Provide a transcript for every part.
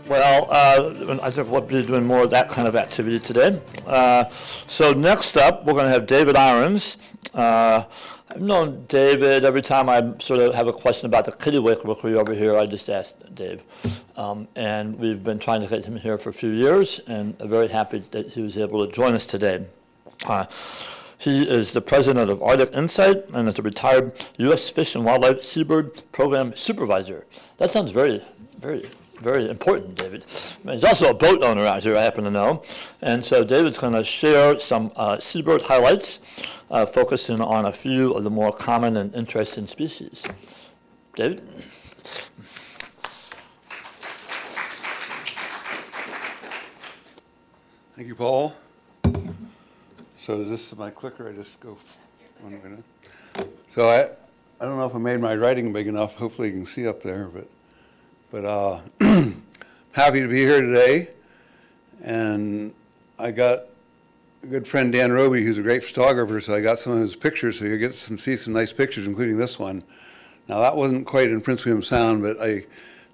Well, I think we'll be doing more of that kind of activity today. So next up, we're going to have David Irons. I've known David. Every time I sort of have a question about the kittiwake rookery over here, I just ask Dave. And we've been trying to get him here for a few years, and I'm very happy that he was able to join us today. He is the president of Arctic Insight and is a retired U.S. Fish and Wildlife Seabird Program Supervisor. That sounds very, very, very important, David. He's also a boat owner out here, I happen to know. And so David's going to share some seabird highlights, focusing on a few of the more common and interesting species. David? Thank you, Paul. So this is my clicker. I just go one minute. So I don't know if I made my writing big enough. Hopefully you can see up there, but happy to be here today. And I got a good friend, Dan Roby, who's a great photographer, so I got some of his pictures, so you'll get see some nice pictures, including this one. Now that wasn't quite in Prince William Sound, but I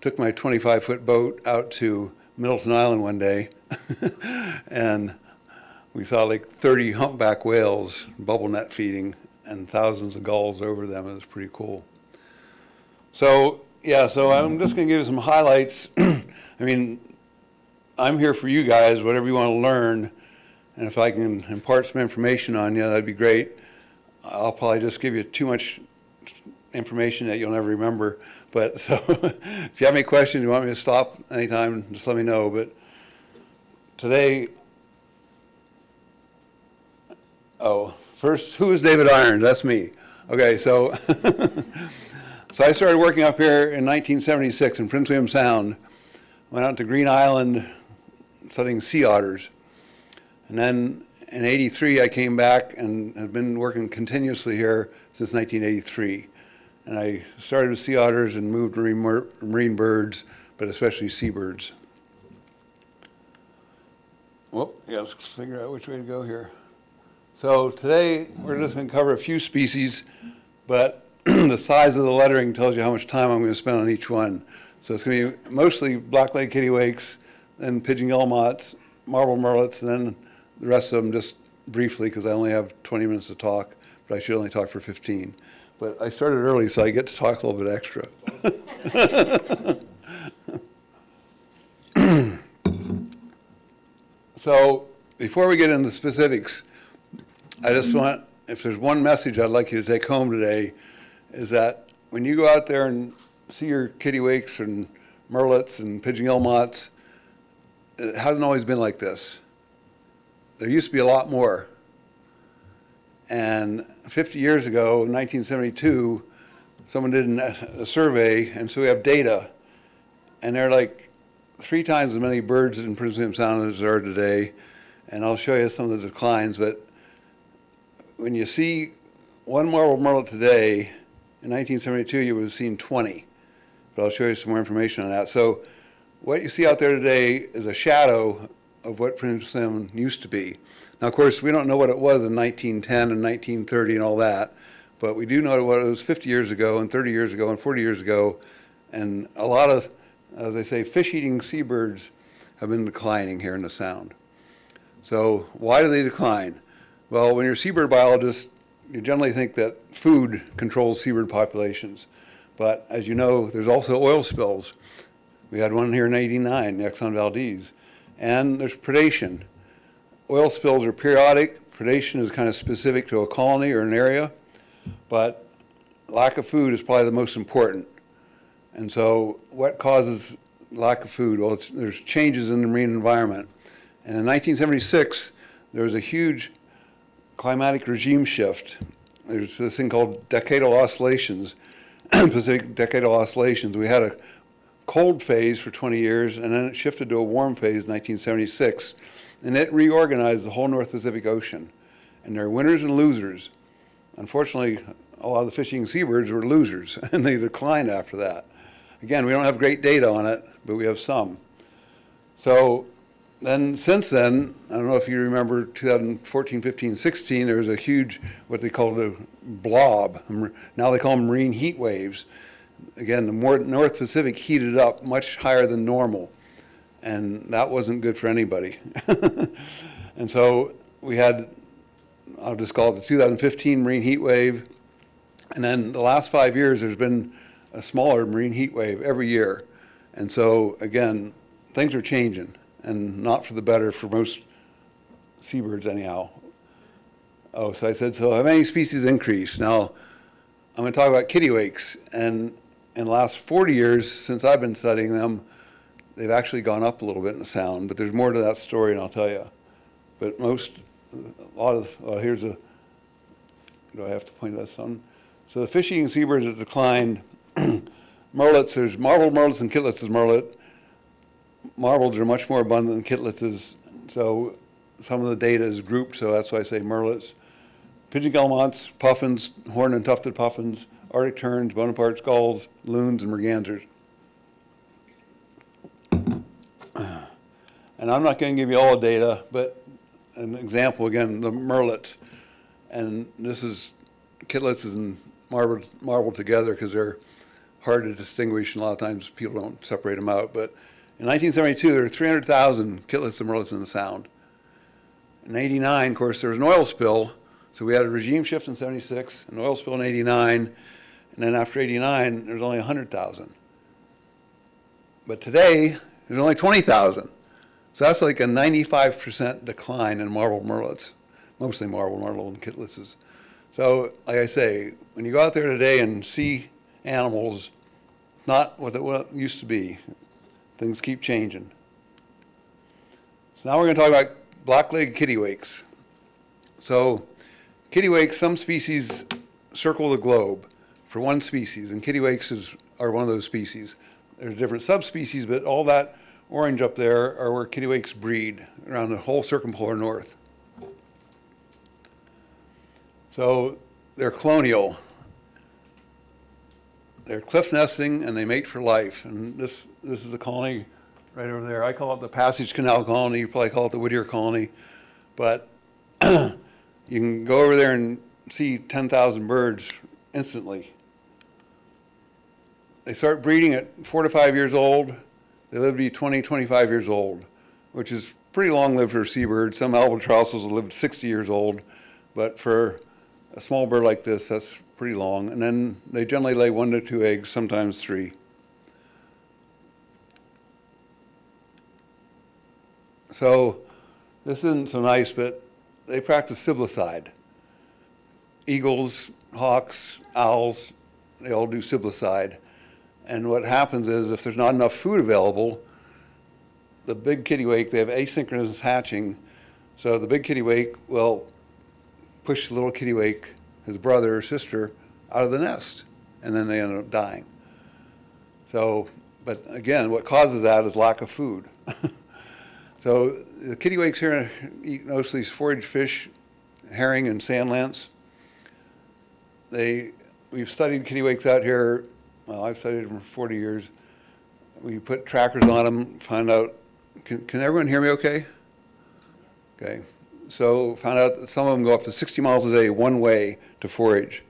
took my 25-foot boat out to Middleton Island one day, and we saw like 30 humpback whales bubble net feeding and thousands of gulls over them. It was pretty cool. So yeah, so I'm just going to give you some highlights. I mean, I'm here for you guys, whatever you want to learn, and if I can impart some information on you, that'd be great. I'll probably just give you too much information that you'll never remember. But so if you have any questions, you want me to stop anytime, just let me know. But today, first, who is David Irons? That's me. Okay, so so I started working up here in 1976 in Prince William Sound. Went out to Green Island studying sea otters. And then in '83, I came back and have been working continuously here since 1983. And I started with sea otters and moved to marine birds, but especially seabirds. Well, yeah, let's figure out which way to go here. So today, we're just going to cover a few species, but the size of the lettering tells you how much time I'm going to spend on each one. So it's going to be mostly black-legged kittiwakes, then pigeon guillemots, marble murrelets, and then the rest of them just briefly, because I only have 20 minutes to talk, but I should only talk for 15. But I started early, so I get to talk a little bit extra. So before we get into specifics, I just want, if there's one message I'd like you to take home today, is that when you go out there and see your kittiwakes and murrelets and pigeon guillemots, it hasn't always been like this. There used to be a lot more. And 50 years ago, in 1972, someone did a survey, and so we have data. And there are like 3 times as many birds in Prince William Sound as there are today. And I'll show you some of the declines. But when you see one marble murrelet today, in 1972, you would have seen 20. But I'll show you some more information on that. So what you see out there today is a shadow of what Prince William used to be. Now, of course, we don't know what it was in 1910 and 1930 and all that, but we do know what it was 50 years ago and 30 years ago and 40 years ago, and a lot of, as I say, fish-eating seabirds have been declining here in the Sound. So why do they decline? Well, when you're a seabird biologist, you generally think that food controls seabird populations, but as you know, there's also oil spills. We had one here in '89, the Exxon Valdez, and there's predation. Oil spills are periodic. Predation is kind of specific to a colony or an area, but lack of food is probably the most important. And so what causes lack of food? Well, there's changes in the marine environment. And in 1976, there was a huge climatic regime shift. There's this thing called decadal oscillations, Pacific decadal oscillations. We had a cold phase for 20 years, and then it shifted to a warm phase in 1976. And it reorganized the whole North Pacific Ocean. And there are winners and losers. Unfortunately, a lot of the fishing seabirds were losers, and they declined after that. Again, we don't have great data on it, but we have some. So then, since then, I don't know if you remember 2014, 15, 16, there was a huge, what they called a blob. Now they call them marine heat waves. Again, the more North Pacific heated up much higher than normal. and that wasn't good for anybody. And so we had, I'll just call it the 2015 marine heat wave, and then the last 5 years there's been a smaller marine heat wave every year. And so again, things are changing, and not for the better for most seabirds anyhow. Oh, so I said, so have any species increased? Now, I'm going to talk about kittiwakes, and in the last 40 years since I've been studying them, they've actually gone up a little bit in the sound, but there's more to that story, and I'll tell you. But here's a, do I have to point this on? So the fish-eating seabirds have declined. Murrelets, there's marbled murrelets and Kittlitz murrelet. Marbled are much more abundant than Kittlitz, so some of the data is grouped, so that's why I say murrelets. Pigeon guillemots, puffins, horned and tufted puffins, Arctic terns, Bonaparte's gulls, loons, and mergansers. And I'm not going to give you all the data, but an example again, the murrelets. And this is Kittlitz and marbled together because they're hard to distinguish, and a lot of times people don't separate them out. But in 1972, there were 300,000 Kittlitz and murrelets in the Sound. In 89, of course, there was an oil spill, so we had a regime shift in 76, an oil spill in 89, and then after 89, there was only 100,000. But today, there's only 20,000. So that's like a 95% decline in marbled murrelets, mostly marbled and Kittlitzes. So, like I say, when you go out there today and see animals, it's not what it used to be. Things keep changing. So now we're going to talk about black-legged kittiwakes. So kittiwakes, some species circle the globe for one species, and kittiwakes are one of those species. There's different subspecies, but all that orange up there are where kittiwakes breed around the whole circumpolar north. So they're colonial. They're cliff nesting, and they mate for life. And this is the colony right over there. I call it the Passage Canal colony. You probably call it the Whittier colony. But you can go over there and see 10,000 birds instantly. They start breeding at 4 to 5 years old. They live to be 20, 25 years old, which is pretty long lived for seabirds. Some albatrosses will live 60 years old, but for a small bird like this, that's pretty long. And then they generally lay 1 to 2 eggs, sometimes 3. So this isn't so nice, but they practice siblicide. Eagles, hawks, owls, they all do siblicide. And what happens is if there's not enough food available, the big kittiwake, they have asynchronous hatching. So the big kittiwake will push the little kittiwake, his brother or sister, out of the nest, and then they end up dying. So, but again, what causes that is lack of food. So the kittiwakes here eat mostly forage fish, herring, and sand lance. We've studied kittiwakes out here. Well, I've studied them for 40 years. We put trackers on them, find out, can everyone hear me okay? Okay. So found out that some of them go up to 60 miles a day one way to forage.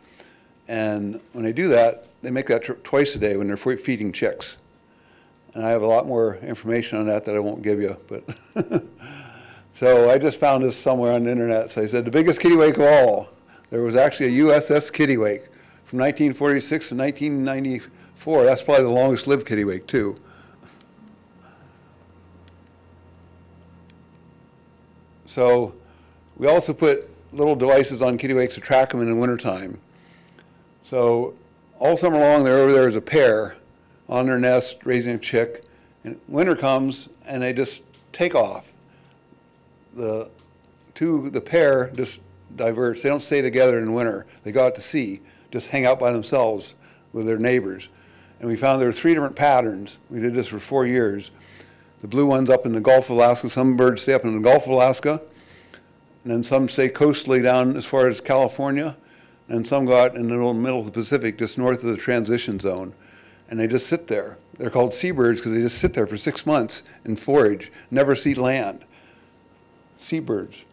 And when they do that, they make that trip twice a day when they're feeding chicks. And I have a lot more information on that I won't give you. But so I just found this somewhere on the internet. So I said, the biggest kittiwake of all. There was actually a USS Kittiwake from 1946 to 1994. That's probably the longest lived kittiwake, too. So we also put little devices on kittiwakes to track them in the wintertime. So all summer long, they're over there as a pair on their nest, raising a chick. And winter comes, and they just take off. The pair just diverts. They don't stay together in winter. They go out to sea, just hang out by themselves with their neighbors. And we found there were 3 different patterns. We did this for 4 years. The blue ones up in the Gulf of Alaska. Some birds stay up in the Gulf of Alaska. And then some stay coastally down as far as California. And some go out in the middle of the Pacific, just north of the transition zone. And they just sit there. They're called seabirds because they just sit there for 6 months and forage, never see land. Seabirds.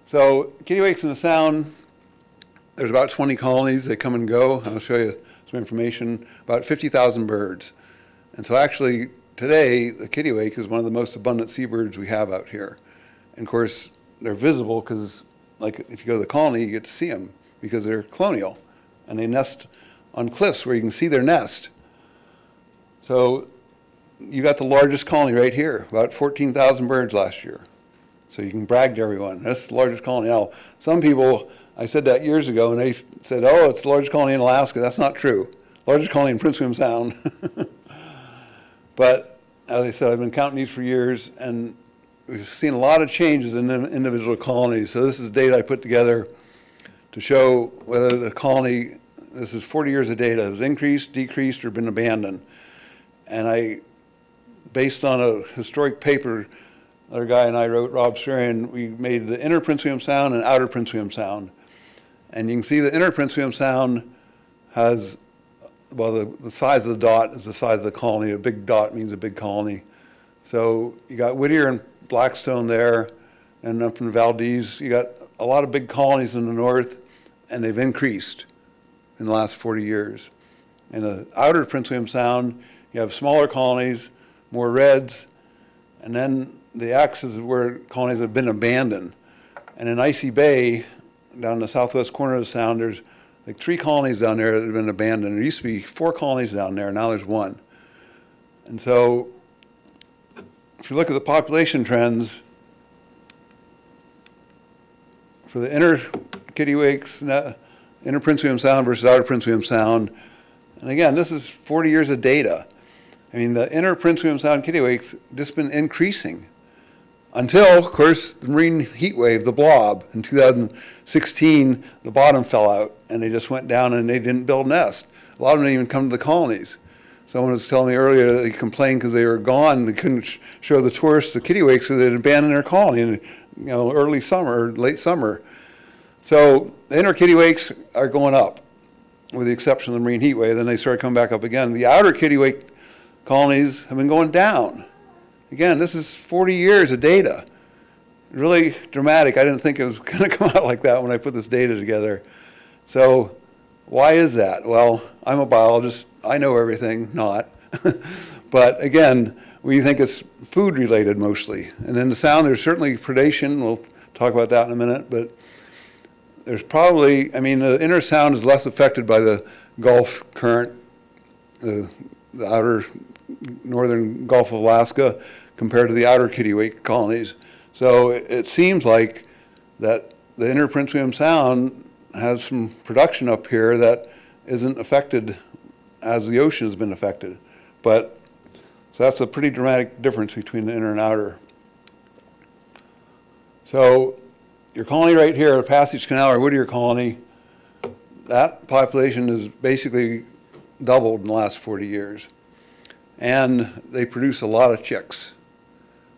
So kittiwakes in the Sound, there's about 20 colonies. They come and go. I'll show you some information. About 50,000 birds. And so actually, today, the kittiwake is one of the most abundant seabirds we have out here. And of course, they're visible because, like, if you go to the colony, you get to see them because they're colonial. And they nest on cliffs where you can see their nest. So you got the largest colony right here, about 14,000 birds last year. So you can brag to everyone, that's the largest colony. Now, some people, I said that years ago, and they said, oh, it's the largest colony in Alaska. That's not true. Largest colony in Prince William Sound. But as I said, I've been counting these for years, and we've seen a lot of changes in the individual colonies. So this is data I put together to show whether the colony, this is 40 years of data, has increased, decreased, or been abandoned. And I, based on a historic paper another guy and I wrote, Rob Sarian, we made the inner Prince William Sound and outer Prince William Sound. And you can see the inner Prince William Sound has, well, the size of the dot is the size of the colony. A big dot means a big colony. So you got Whittier and Blackstone there, and up in Valdez, you got a lot of big colonies in the north, and they've increased in the last 40 years. In the outer Prince William Sound, you have smaller colonies, more reds, and then the X is where colonies have been abandoned. And in Icy Bay, down in the southwest corner of the sound, there's like 3 colonies down there that have been abandoned. There used to be 4 colonies down there, now there's 1. And so if you look at the population trends for the inner kittiwakes, inner Prince William Sound versus outer Prince William Sound, and again, this is 40 years of data. I mean, the inner Prince William Sound kittiwakes just been increasing until, of course, the marine heat wave, the blob. In 2016, the bottom fell out, and they just went down and they didn't build nests. A lot of them didn't even come to the colonies. Someone was telling me earlier that he complained because they were gone. They couldn't show the tourists the kittiwakes, so they'd abandoned their colony in, early summer or late summer. So the inner kittiwakes are going up, with the exception of the marine heat wave. Then they started coming back up again. The outer kittiwake colonies have been going down. Again, this is 40 years of data. Really dramatic. I didn't think it was going to come out like that when I put this data together. So why is that? Well, I'm a biologist. I know everything, not. But again, we think it's food related mostly. And in the sound, there's certainly predation. We'll talk about that in a minute. But there's probably, I mean, the inner sound is less affected by the Gulf current, the outer northern Gulf of Alaska compared to the outer kittiwake colonies. So it seems like that the inner Prince William Sound has some production up here that isn't affected as the ocean has been affected. But so that's a pretty dramatic difference between the inner and outer. So your colony right here, the Passage Canal or Whittier colony, that population has basically doubled in the last 40 years. And they produce a lot of chicks.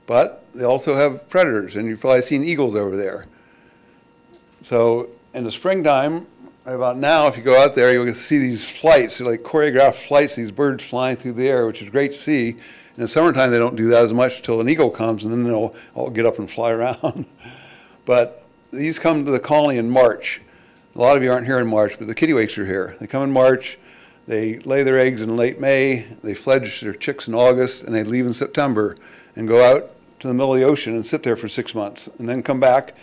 But they also have predators, and you've probably seen eagles over there. So in the springtime, about now, if you go out there, you'll see these flights. They're like choreographed flights, these birds flying through the air, which is great to see. In the summertime, they don't do that as much until an eagle comes, and then they'll all get up and fly around. But these come to the colony in March. A lot of you aren't here in March, but the kittiwakes are here. They come in March. They lay their eggs in late May, they fledge their chicks in August, and they leave in September and go out to the middle of the ocean and sit there for 6 months and then come back.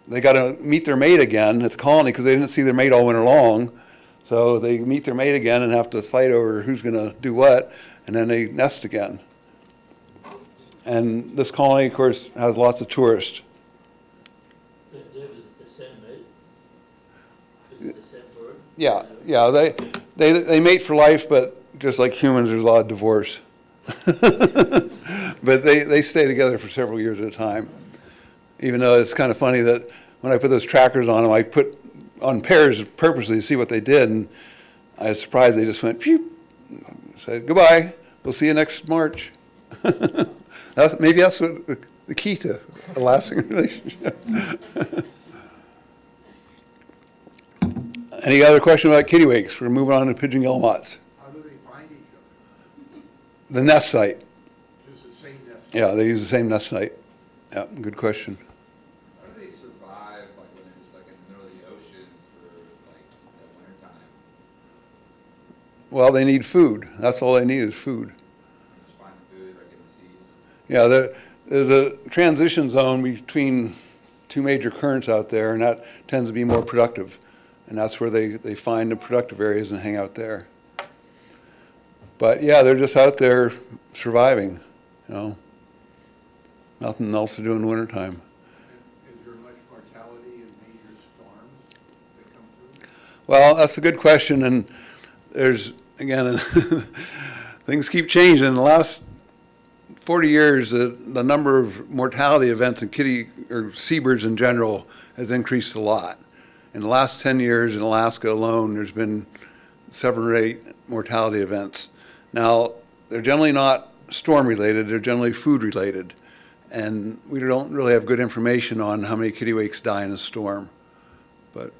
They got to meet their mate again at the colony because they didn't see their mate all winter long. So they meet their mate again and have to fight over who's going to do what, and then they nest again. And this colony, of course, has lots of tourists. They're the same mate? Is it the same bird? Yeah, they mate for life, but just like humans, there's a lot of divorce. But they stay together for several years at a time. Even though it's kind of funny that when I put those trackers on them, I put on pairs purposely to see what they did, and I was surprised they just went, pew, said, goodbye, we'll see you next March. Maybe that's what the key to a lasting relationship. Any other question about kittiwakes? We're moving on to pigeon guillemots. How do they find each other? The nest site. Just the same nest? Yeah, they use the same nest site. Yeah, good question. How do they survive, like, when they're just, like, in the middle of the oceans for, like, the winter time? Well, they need food. That's all they need is food. Yeah, there's a transition zone between two major currents out there, and that tends to be more productive. And that's where they find the productive areas and hang out there. But yeah, they're just out there surviving, you know. Nothing else to do in the wintertime. Is there much mortality in major storms that come through? Well, that's a good question, and there's, again, things keep changing. In the last 40 years, the number of mortality events in seabirds in general has increased a lot. In the last 10 years in Alaska alone, there's been 7 or 8 mortality events. Now, they're generally not storm related, they're generally food related. And we don't really have good information on how many kittiwakes die in a storm. But,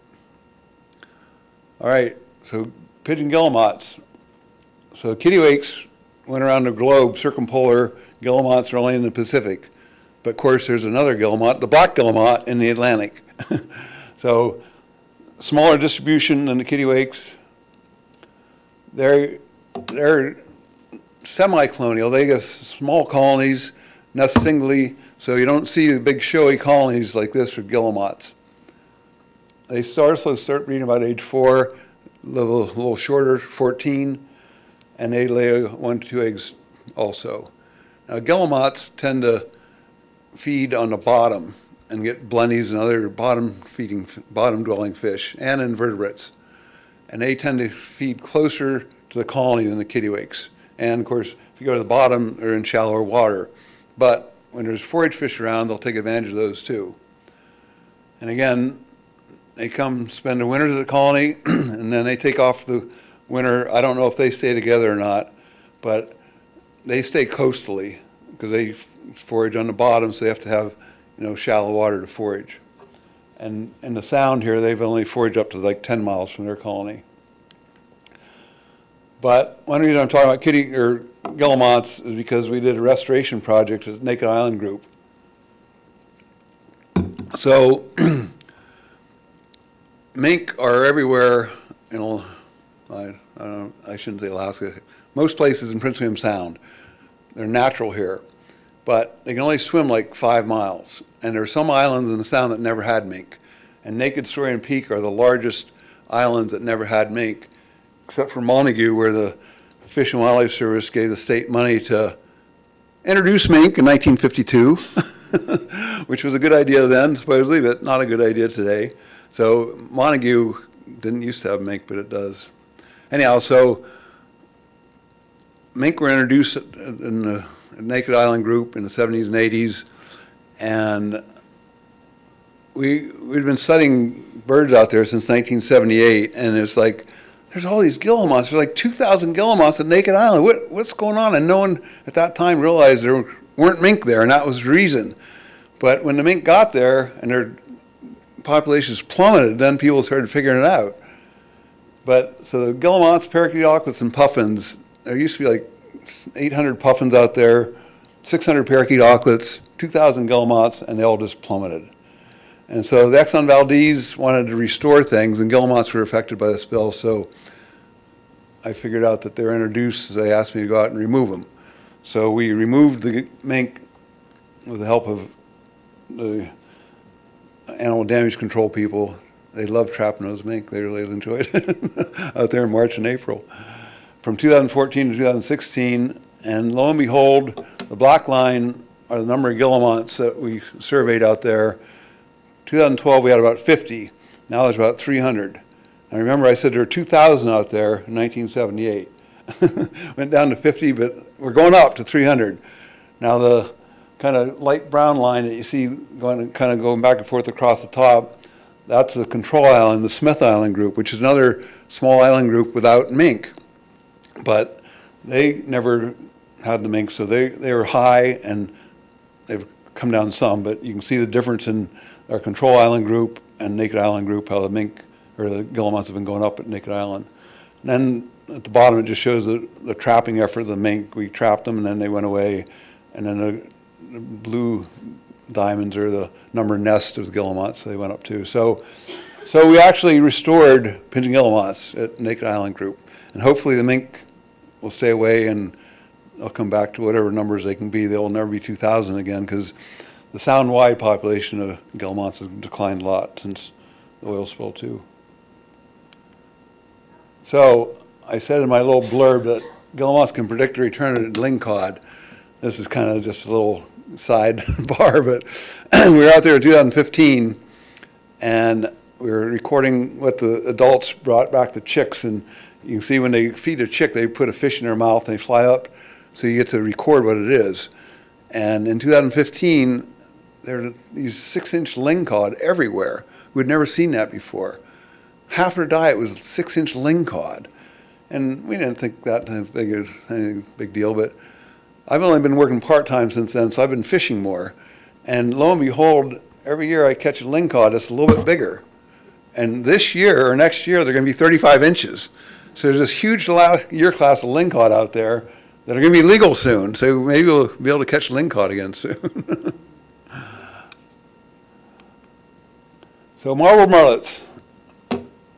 all right, so pigeon guillemots. So kittiwakes went around the globe, circumpolar. Guillemots are only in the Pacific. But of course, there's another guillemot, the black guillemot, in the Atlantic. So smaller distribution than the kittiwakes. They're semi-colonial. They have small colonies, nest singly, so you don't see the big showy colonies like this for guillemots. They also start breeding about age 4, a little shorter, 14, and they lay 1 to 2 eggs also. Now, guillemots tend to feed on the bottom and get blennies and other bottom-dwelling fish and invertebrates. And they tend to feed closer to the colony than the kittiwakes. And of course, if you go to the bottom, they're in shallower water. But when there's forage fish around, they'll take advantage of those too. And again, they come spend the winters at the colony, and then they take off the winter. I don't know if they stay together or not, but they stay coastally because they forage on the bottom, so they have to have, you know, shallow water to forage. And in the sound here, they've only foraged up to like 10 miles from their colony. But one reason I'm talking about guillemots is because we did a restoration project at Naked Island Group. So mink are everywhere, you know, I shouldn't say Alaska, most places in Prince William Sound. They're natural here, but they can only swim like 5 miles. And there are some islands in the Sound that never had mink. And Naked Story and Peak are the largest islands that never had mink, except for Montague, where the Fish and Wildlife Service gave the state money to introduce mink in 1952, which was a good idea then, supposedly, but not a good idea today. So Montague didn't used to have mink, but it does. Anyhow, so mink were introduced in the Naked Island Group in the 70s and 80s, and we'd been studying birds out there since 1978, and it's like, there's all these guillemots. There's like 2,000 guillemots at Naked Island. What's going on? And no one at that time realized there weren't mink there, and that was the reason. But when the mink got there and their populations plummeted, then people started figuring it out. But so the guillemots, parakeet, auklets, and puffins, there used to be like 800 puffins out there, 600 parakeet, auklets, 2,000 guillemots, and they all just plummeted. And so the Exxon Valdez wanted to restore things, and guillemots were affected by the spill, so I figured out that they were introduced, so they asked me to go out and remove them. So we removed the mink with the help of the animal damage control people. They love trapping those mink. They really enjoyed it out there in March and April. From 2014 to 2016, and lo and behold, the black line are the number of guillemots that we surveyed out there. 2012, we had about 50. Now there's about 300. I remember I said there were 2,000 out there in 1978. Went down to 50, but we're going up to 300. Now the kind of light brown line that you see going back and forth across the top, that's the control island, the Smith Island group, which is another small island group without mink. But they never had the mink, so they were high, and they've come down some, but you can see the difference in our control island group and Naked Island group, how the mink or the guillemots have been going up at Naked Island. And then at the bottom, it just shows the trapping effort of the mink. We trapped them, and then they went away. And then the blue diamonds are the number of nests of the guillemots, so they went up too. So we actually restored pigeon guillemots at Naked Island group. And hopefully the mink will stay away, and they'll come back to whatever numbers they can be. They'll never be 2,000 again because the sound-wide population of guillemots has declined a lot since the oil spill too. So I said in my little blurb that guillemots can predict a return of lingcod. This is kind of just a little sidebar, but we were out there in 2015, and we were recording what the adults brought back the chicks, and you can see when they feed a chick, they put a fish in their mouth and they fly up, so you get to record what it is. And in 2015, there are these 6-inch lingcod everywhere. We'd never seen that before. Half their diet was 6-inch lingcod. And we didn't think that any big deal, but I've only been working part-time since then, so I've been fishing more. And lo and behold, every year I catch a lingcod that's a little bit bigger. And this year or next year, they're going to be 35 inches. So there's this huge year class of lingcod out there that are going to be legal soon. So maybe we'll be able to catch lingcod again soon. So marble murrelets.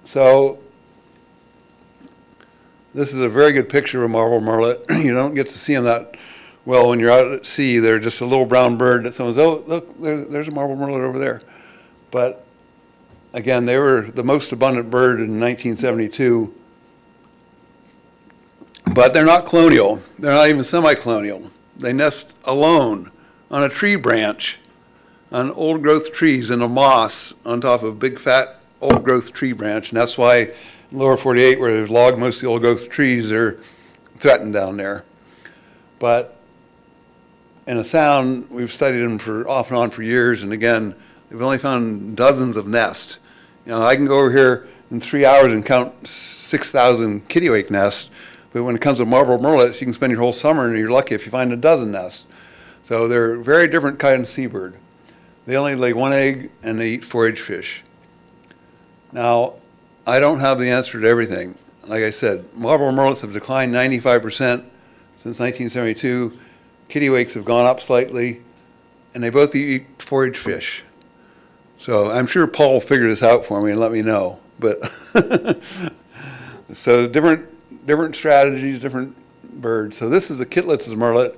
So this is a very good picture of a marble murrelet. You don't get to see them that well when you're out at sea. They're just a little brown bird that someone says, oh, look, there's a marble murrelet over there. But again, they were the most abundant bird in 1972. But they're not colonial. They're not even semi-colonial. They nest alone on a tree branch, on old growth trees in a moss on top of a big fat old growth tree branch. And that's why in lower 48, where there's logged most of the old growth trees, are threatened down there. But in a sound, we've studied them for off and on for years. And again, they've only found dozens of nests. You know, I can go over here in 3 hours and count 6,000 kittiwake nests. But when it comes to marble murrelets, you can spend your whole summer and you're lucky if you find a dozen nests. So they're a very different kind of seabird. They only lay one egg and they eat forage fish. Now, I don't have the answer to everything. Like I said, marble murrelets have declined 95% since 1972. Kittiwakes have gone up slightly, and they both eat forage fish. So I'm sure Paul will figure this out for me and let me know. But so different strategies, different birds. So this is a Kittlitz murrelet.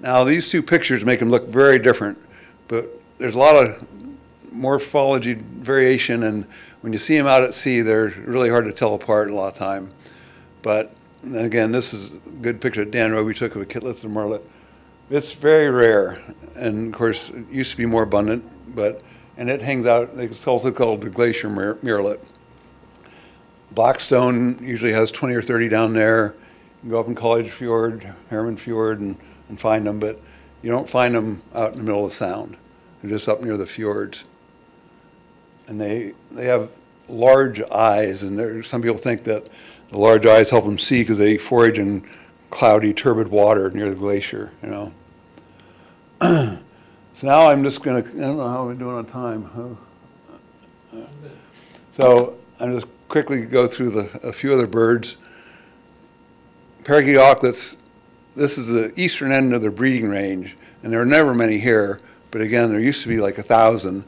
Now these two pictures make them look very different, but there's a lot of morphology variation, and when you see them out at sea, they're really hard to tell apart a lot of time. But and again, this is a good picture that Dan Roby took of a Kittlitz murrelet. It's very rare, and of course it used to be more abundant, and it hangs out. It's also called the glacier murrelet. Blackstone usually has 20 or 30 down there. You can go up in College Fjord, Herman Fjord, and find them, but you don't find them out in the middle of the sound. They're just up near the fjords. And they have large eyes, and some people think that the large eyes help them see because they forage in cloudy, turbid water near the glacier, you know. So now I'm just going to, I don't know how we're doing on time. So I'm just quickly go through a few other birds. Parakeet auklets, this is the eastern end of their breeding range, and there are never many here, but again, there used to be like 1,000.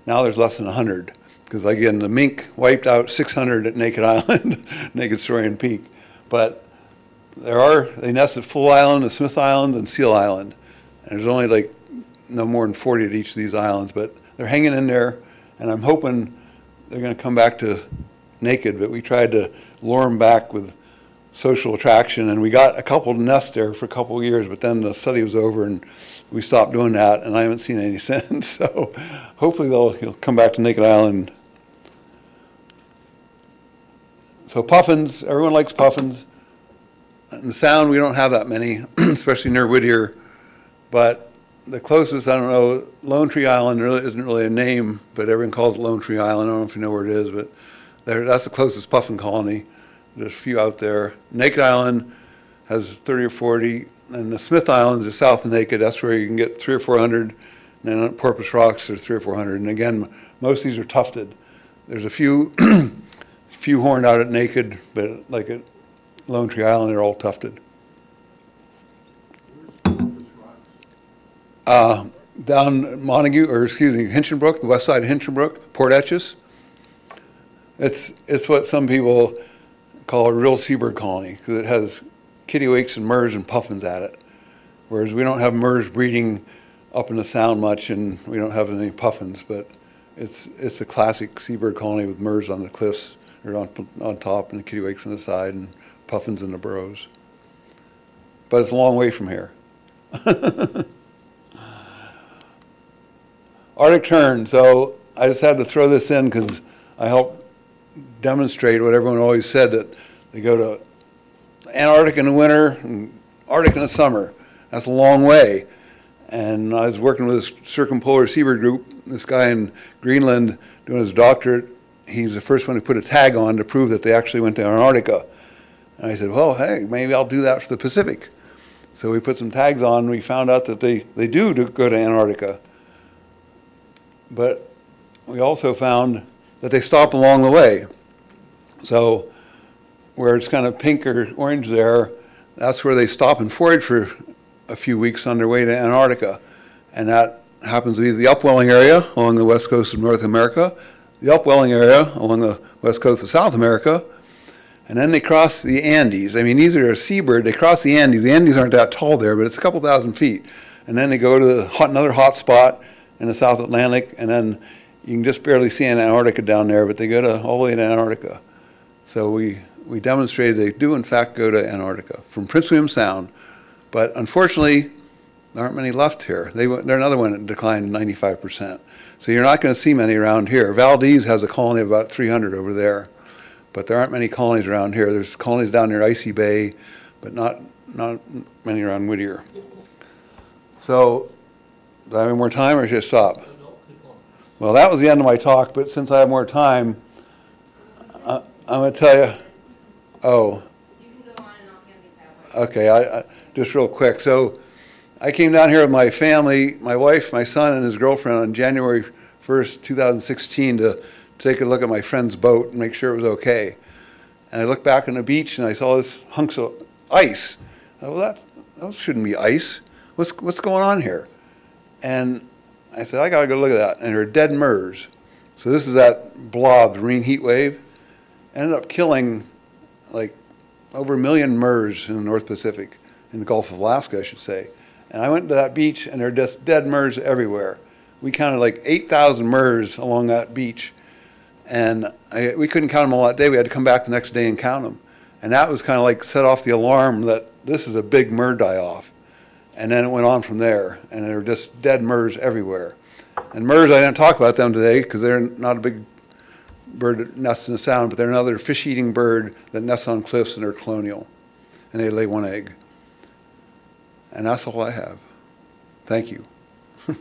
Now there's less than 100, because again, the mink wiped out 600 at Naked Island, Naked Saurian Peak. But they nest at Full Island, at Smith Island, and Seal Island. And there's only like no more than 40 at each of these islands, but they're hanging in there, and I'm hoping they're going to come back to Naked, but we tried to lure them back with social attraction, and we got a couple nests there for a couple of years, but then the study was over and we stopped doing that, and I haven't seen any since. So hopefully he'll come back to Naked Island. So puffins, everyone likes puffins. In the Sound, we don't have that many, especially near Whittier, but the closest, I don't know, Lone Tree Island really isn't really a name, but everyone calls it Lone Tree Island. I don't know if you know where it is, but that's the closest puffin colony. There's a few out there. Naked Island has 30 or 40, and the Smith Islands is south of Naked. That's where you can get 300 or 400, and then at Porpoise Rocks there's 300 or 400. And again, most of these are tufted. There's a few horned out at Naked, but like at Lone Tree Island, they're all tufted. Down Montague, or excuse me, Hinchinbrook, the west side of Hinchinbrook, Port Etches. It's what some people call a real seabird colony, because it has kittiwakes and murres and puffins at it. Whereas we don't have murres breeding up in the sound much, and we don't have any puffins, but it's a classic seabird colony with murres on the cliffs, or on top, and the kittiwakes on the side, and puffins in the burrows. But it's a long way from here. Arctic tern. So I just had to throw this in because I helped demonstrate what everyone always said, that they go to Antarctica in the winter and Arctic in the summer. That's a long way. And I was working with this circumpolar seabird group, this guy in Greenland doing his doctorate. He's the first one to put a tag on to prove that they actually went to Antarctica. And I said, well, hey, maybe I'll do that for the Pacific. So we put some tags on, and we found out that they do go to Antarctica. But we also found that they stop along the way. So where it's kind of pink or orange there, that's where they stop and forage for a few weeks on their way to Antarctica. And that happens to be the upwelling area along the west coast of North America, the upwelling area along the west coast of South America, and then they cross the Andes. I mean, these are a seabird. They cross the Andes. The Andes aren't that tall there, but it's a couple thousand feet. And then they go to another hot spot in the South Atlantic, and then you can just barely see Antarctica down there, but they go all the way to Antarctica. So we demonstrated they do, in fact, go to Antarctica from Prince William Sound. But unfortunately, there aren't many left here. They're another one that declined 95%. So you're not going to see many around here. Valdez has a colony of about 300 over there, but there aren't many colonies around here. There's colonies down near Icy Bay, but not many around Whittier. So, do I have any more time, or should I stop? Well, that was the end of my talk, but since I have more time, I'm going to tell you. Oh. You can go on and I'll hand these out. Okay, I just real quick. So I came down here with my family, my wife, my son, and his girlfriend on January 1st, 2016 to take a look at my friend's boat and make sure it was okay. And I looked back on the beach and I saw this hunks of ice. I thought, well, that shouldn't be ice. What's going on here? And I said, I got to go look at that. And they're dead murres. So this is that blob, the marine heat wave. Ended up killing like over 1 million murres in the North Pacific, in the Gulf of Alaska, I should say. And I went to that beach, and there are just dead murres everywhere. We counted like 8,000 murres along that beach. And we couldn't count them all that day. We had to come back the next day and count them. And that was kind of like set off the alarm that this is a big murre die-off. And then it went on from there, and there were just dead murres everywhere. And murres, I didn't talk about them today because they're not a big bird that nests in the sound, but they're another fish-eating bird that nests on cliffs, and they're colonial. And they lay one egg. And that's all I have. Thank you. You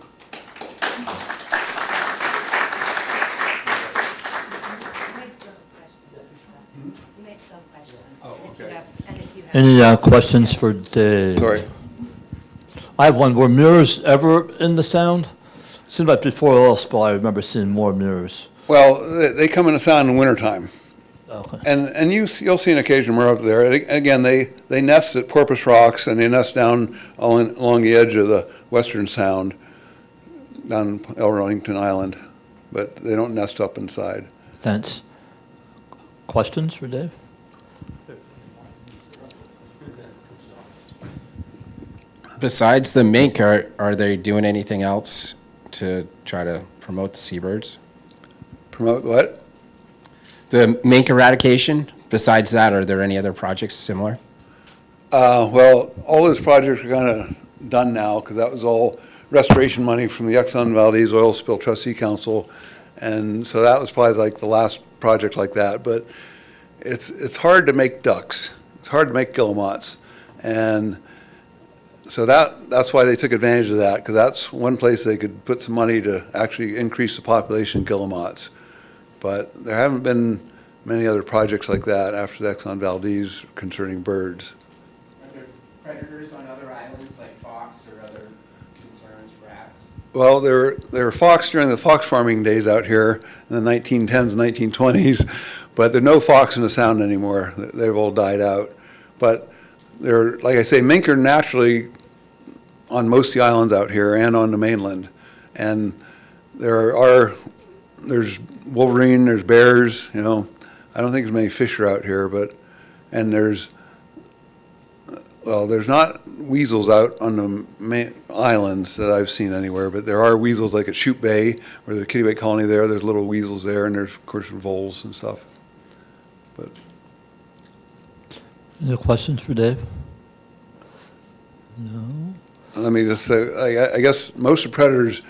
made some questions. Oh, okay. Any questions for Dave? Sorry. I have one. Were mirrors ever in the sound? Seems like before oil spill, I remember seeing more mirrors. Well, they come in the sound in the wintertime. Okay. And you'll see an occasional murre up there. Again, they nest at Porpoise Rocks, and they nest down along the edge of the western sound, down Attu Island, but they don't nest up inside. Thanks. Questions for Dave? Besides the mink, are they doing anything else to try to promote the seabirds? Promote what? The mink eradication, besides that, are there any other projects similar? Well, all those projects are kind of done now because that was all restoration money from the Exxon Valdez Oil Spill Trustee Council. And so that was probably like the last project like that. But it's hard to make ducks. It's hard to make guillemots. And so that's why they took advantage of that, because that's one place they could put some money to actually increase the population of guillemots. But there haven't been many other projects like that after the Exxon Valdez concerning birds. Are there predators on other islands like fox or other concerns, rats? Well, there were fox during the fox farming days out here in the 1910s and 1920s, but there are no fox in the sound anymore. They've all died out. But they're, like I say, mink are naturally on most of the islands out here and on the mainland. And there's wolverine, there's bears, you know. I don't think there's many fish are out here, and there's well, there's not weasels out on the islands that I've seen anywhere, but there are weasels like at Shoot Bay, where there's a kittiwake colony there. There's little weasels there, and there's, of course, voles and stuff. But Any questions for Dave? No? let me just say, I guess most of the predators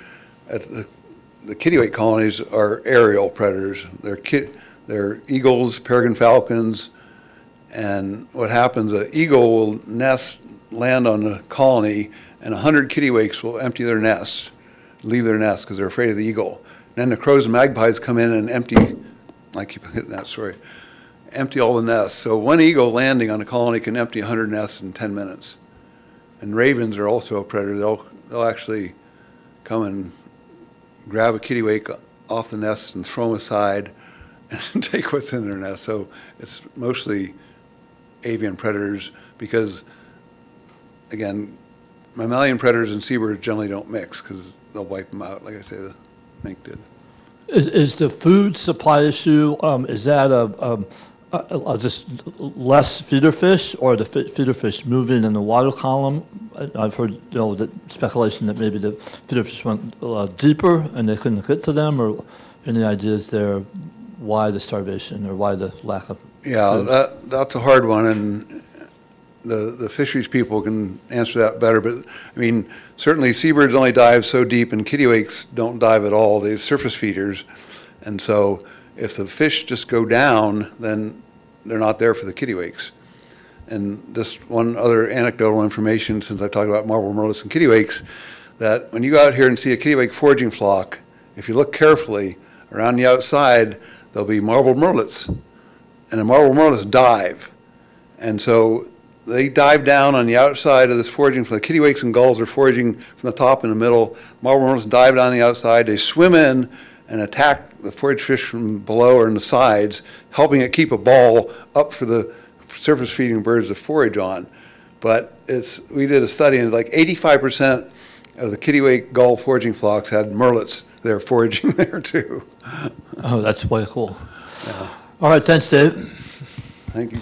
at the kittiwake colonies are aerial predators. They're eagles, peregrine falcons, and what happens, an eagle will land on the colony, and 100 kittiwakes will empty their nest, leave their nest because they're afraid of the eagle. And then the crows and magpies come in and empty, I keep hitting that story, empty all the nests. So one eagle landing on a colony can empty 100 nests in 10 minutes. And ravens are also a predator. They'll actually come and grab a kittiwake off the nest and throw them aside and take what's in their nest. So it's mostly avian predators because, again, mammalian predators and seabirds generally don't mix because they'll wipe them out, like I say, the mink did. Is the food supply issue, is that just less feeder fish, or the feeder fish moving in the water column? I've heard, the speculation that maybe the feeder fish went deeper and they couldn't get to them, or any ideas there why the starvation or why the lack of Yeah, food? that's a hard one, and the fisheries people can answer that better. But I mean, certainly seabirds only dive so deep, and kittiwakes don't dive at all. They're surface feeders, and so if the fish just go down, then they're not there for the kittiwakes. And just one other anecdotal information, since I've talked about marble murrelets and kittiwakes, that when you go out here and see a kittiwake foraging flock, if you look carefully around the outside, there'll be marble murrelets, and the marble murrelets dive. And so they dive down on the outside of this foraging flock. The kittiwakes and gulls are foraging from the top and the middle. Marble murrelets dive down the outside. They swim in and attack the forage fish from below or in the sides, helping it keep a ball up for the surface feeding birds to forage on. But we did a study, and it's like 85% of the kittiwake gull foraging flocks had murrelets there foraging there too. Oh, that's way cool. All right, thanks, Dave. Thank you.